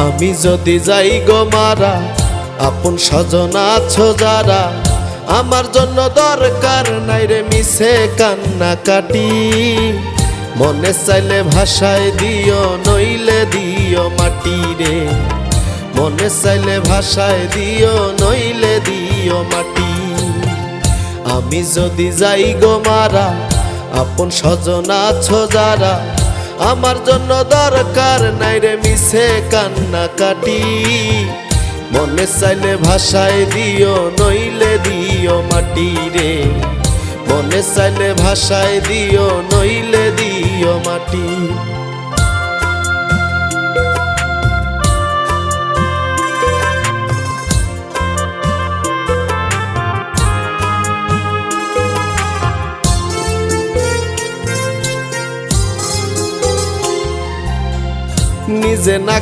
আমি যদি যাই গো মারা, আপন স্বজন আছো যারা, আমার জন্য দরকার নাই রে মিছে কান্না কাটি। মনে চাইলে ভাষায় দিও, নইলে দিও মাটি রে। মনে চাইলে ভাষায় দিও, নইলে দিও মাটি। আমি যদি যাই গো মারা, আপন স্বজন আছো যারা, আমার জন্য দরকার নাই রে মিছে কান্না কাটি। মনে চাইলে ভাষায় দিও, নইলে দিও মাটি রে। মনে চাইলে ভাষায় দিও, নইলে দিও মাটি। নিজে না